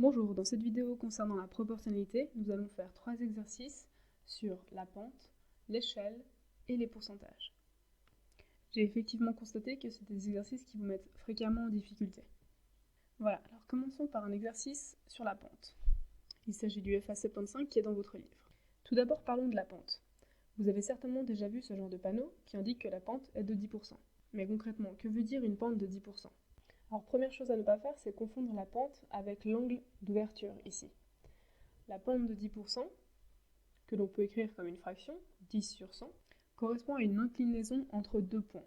Bonjour, dans cette vidéo concernant la proportionnalité, nous allons faire 3 exercices sur la pente, l'échelle et les pourcentages. J'ai effectivement constaté que c'est des exercices qui vous mettent fréquemment en difficulté. Voilà, alors commençons par un exercice sur la pente. Il s'agit du FA75 qui est dans votre livre. Tout d'abord parlons de la pente. Vous avez certainement déjà vu ce genre de panneau qui indique que la pente est de 10%. Mais concrètement, que veut dire une pente de 10%? Alors première chose à ne pas faire, c'est confondre la pente avec l'angle d'ouverture ici. La pente de 10%, que l'on peut écrire comme une fraction, 10 sur 100, correspond à une inclinaison entre deux points.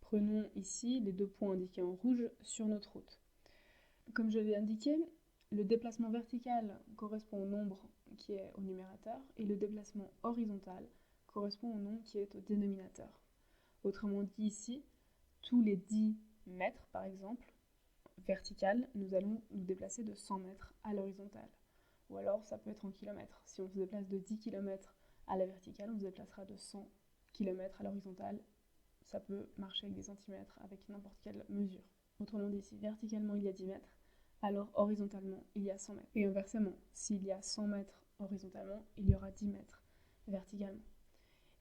Prenons ici les deux points indiqués en rouge sur notre route. Comme je l'ai indiqué, le déplacement vertical correspond au nombre qui est au numérateur et le déplacement horizontal correspond au nombre qui est au dénominateur. Autrement dit ici, tous les 10 mètres par exemple, vertical, nous allons nous déplacer de 100 mètres à l'horizontale. Ou alors ça peut être en kilomètres. Si on se déplace de 10 km à la verticale, on se déplacera de 100 km à l'horizontale. Ça peut marcher avec des centimètres, avec n'importe quelle mesure. Autrement dit, si verticalement il y a 10 mètres, alors horizontalement il y a 100 mètres. Et inversement, s'il y a 100 mètres horizontalement, il y aura 10 mètres verticalement.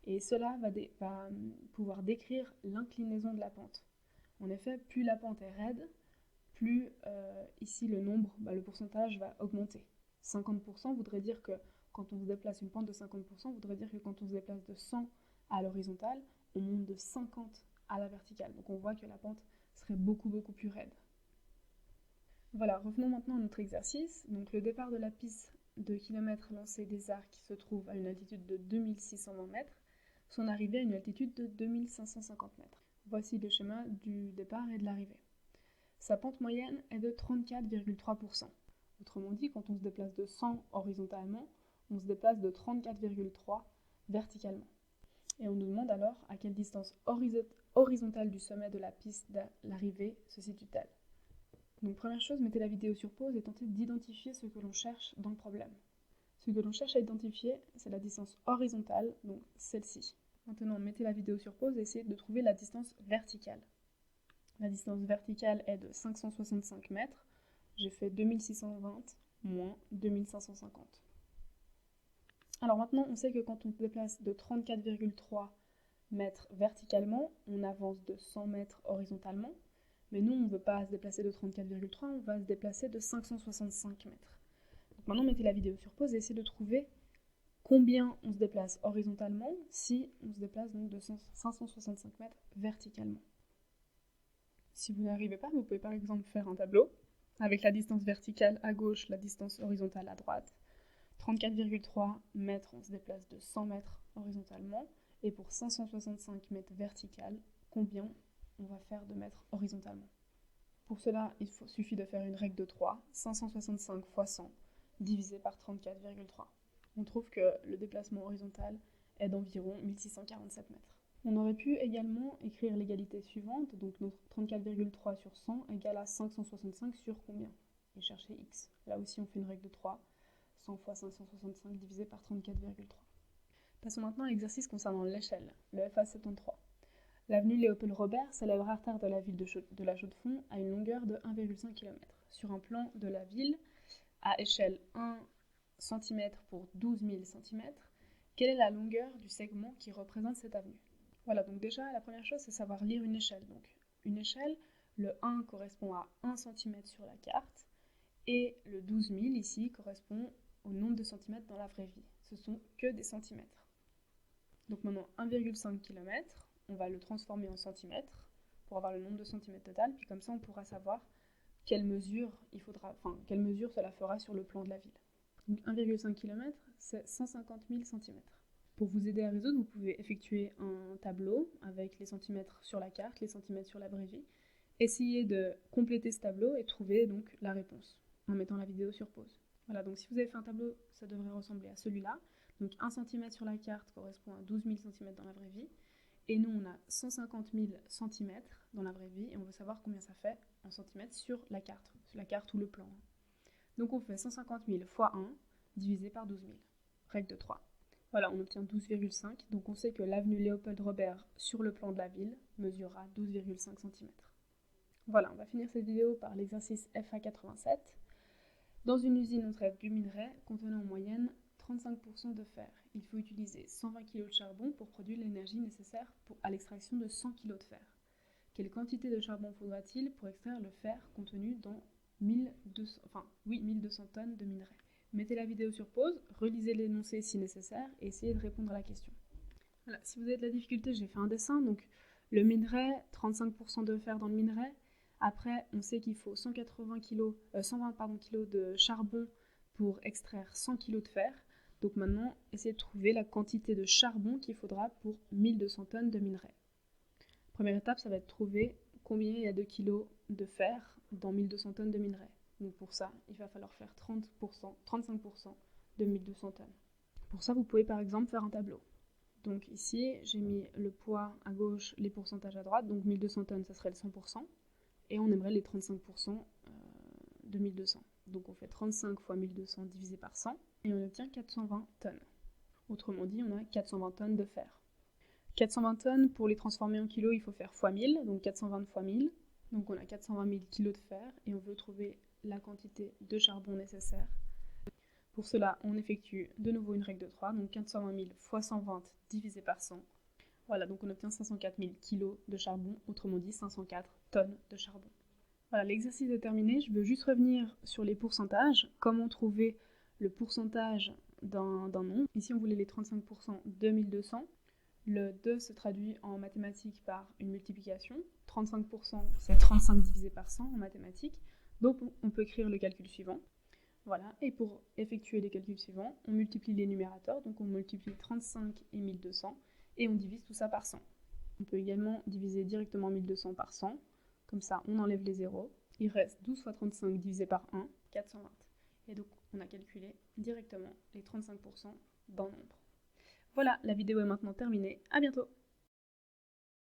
Et cela va pouvoir décrire l'inclinaison de la pente. En effet, plus la pente est raide, plus ici le nombre, le pourcentage va augmenter. 50% voudrait dire que quand on se déplace une pente de 50%, voudrait dire que quand on se déplace de 100 à l'horizontale, on monte de 50 à la verticale. Donc on voit que la pente serait beaucoup plus raide. Voilà, revenons maintenant à notre exercice. Donc le départ de la piste de kilomètres lancé des arcs qui se trouve à une altitude de 2620 mètres, son arrivée à une altitude de 2550 mètres. Voici le schéma du départ et de l'arrivée. Sa pente moyenne est de 34,3%. Autrement dit, quand on se déplace de 100 horizontalement, on se déplace de 34,3 verticalement. Et on nous demande alors à quelle distance horizontale du sommet de la piste de l'arrivée se situe-t-elle. Donc première chose, mettez la vidéo sur pause et tentez d'identifier ce que l'on cherche dans le problème. Ce que l'on cherche à identifier, c'est la distance horizontale, donc celle-ci. Maintenant, mettez la vidéo sur pause et essayez de trouver la distance verticale. La distance verticale est de 565 mètres. J'ai fait 2620 moins 2550. Alors maintenant, on sait que quand on se déplace de 34,3 mètres verticalement, on avance de 100 mètres horizontalement. Mais nous, on ne veut pas se déplacer de 34,3, on va se déplacer de 565 mètres. Donc maintenant, mettez la vidéo sur pause et essayez de trouver combien on se déplace horizontalement si on se déplace donc de 565 mètres verticalement. Si vous n'arrivez pas, vous pouvez par exemple faire un tableau avec la distance verticale à gauche, la distance horizontale à droite. 34,3 mètres, on se déplace de 100 mètres horizontalement. Et pour 565 mètres verticales, combien on va faire de mètres horizontalement? Pour cela, suffit de faire une règle de 3, 565 fois 100, divisé par 34,3. On trouve que le déplacement horizontal est d'environ 1647 mètres. On aurait pu également écrire l'égalité suivante, donc notre 34,3 sur 100 égale à 565 sur combien? Et chercher x. Là aussi on fait une règle de 3, 100 fois 565 divisé par 34,3. Passons maintenant à l'exercice concernant l'échelle, le FA73. L'avenue Léopold Robert s'élève à l'artère de la ville de la Chaux-de-Fonds à une longueur de 1,5 km. Sur un plan de la ville, à échelle 1 cm pour 12 000 cm, quelle est la longueur du segment qui représente cette avenue? Voilà, donc déjà, la première chose, c'est savoir lire une échelle. Donc, une échelle, le 1 correspond à 1 cm sur la carte, et le 12 000 ici correspond au nombre de centimètres dans la vraie vie. Ce sont que des centimètres. Donc maintenant, 1,5 km, on va le transformer en centimètres pour avoir le nombre de centimètres total, puis comme ça, on pourra savoir quelle mesure cela fera sur le plan de la ville. Donc 1,5 km, c'est 150 000 cm. Pour vous aider à résoudre, vous pouvez effectuer un tableau avec les centimètres sur la carte, les centimètres sur la vraie vie. Essayez de compléter ce tableau et trouver donc la réponse en mettant la vidéo sur pause. Voilà, donc si vous avez fait un tableau, ça devrait ressembler à celui-là. Donc 1 cm sur la carte correspond à 12 000 cm dans la vraie vie. Et nous, on a 150 000 cm dans la vraie vie et on veut savoir combien ça fait en centimètres sur la carte ou le plan. Donc on fait 150 000 fois 1 divisé par 12 000. Règle de 3. Voilà, on obtient 12,5. Donc on sait que l'avenue Léopold Robert sur le plan de la ville mesurera 12,5 cm. Voilà, on va finir cette vidéo par l'exercice FA87. Dans une usine, on traite du minerai contenant en moyenne 35% de fer. Il faut utiliser 120 kg de charbon pour produire l'énergie nécessaire à l'extraction de 100 kg de fer. Quelle quantité de charbon faudra-t-il pour extraire le fer contenu dans 1200 tonnes de minerai? Mettez la vidéo sur pause, relisez l'énoncé si nécessaire et essayez de répondre à la question. Voilà, si vous avez de la difficulté, j'ai fait un dessin. Donc le minerai, 35% de fer dans le minerai. Après, on sait qu'il faut 120 kg de charbon pour extraire 100 kg de fer. Donc maintenant, essayez de trouver la quantité de charbon qu'il faudra pour 1200 tonnes de minerai. Première étape, ça va être de trouver combien il y a de kilos de fer dans 1200 tonnes de minerai. Donc pour ça, il va falloir faire 35% de 1200 tonnes. Pour ça, vous pouvez par exemple faire un tableau. Donc ici, j'ai mis le poids à gauche, les pourcentages à droite. Donc 1200 tonnes, ça serait le 100%. Et on aimerait les 35% de 1200. Donc on fait 35 fois 1200 divisé par 100 et on obtient 420 tonnes. Autrement dit, on a 420 tonnes de fer. 420 tonnes, pour les transformer en kilos, il faut faire fois 1000, donc 420 fois 1000. Donc on a 420 000 kg de fer et on veut trouver la quantité de charbon nécessaire. Pour cela, on effectue de nouveau une règle de 3, donc 420 000 fois 120 divisé par 100. Voilà, donc on obtient 504 000 kg de charbon, autrement dit 504 tonnes de charbon. Voilà, l'exercice est terminé. Je veux juste revenir sur les pourcentages. Comment trouver le pourcentage d'un nombre? Ici, on voulait les 35% de 1200. Le 2 se traduit en mathématiques par une multiplication. 35%, c'est 35 divisé par 100 en mathématiques. Donc, on peut écrire le calcul suivant. Voilà, et pour effectuer les calculs suivants, on multiplie les numérateurs. Donc, on multiplie 35 et 1200 et on divise tout ça par 100. On peut également diviser directement 1200 par 100. Comme ça, on enlève les zéros. Il reste 12 fois 35 divisé par 1, 420. Et donc, on a calculé directement les 35% d'un nombre. Voilà, la vidéo est maintenant terminée. À bientôt!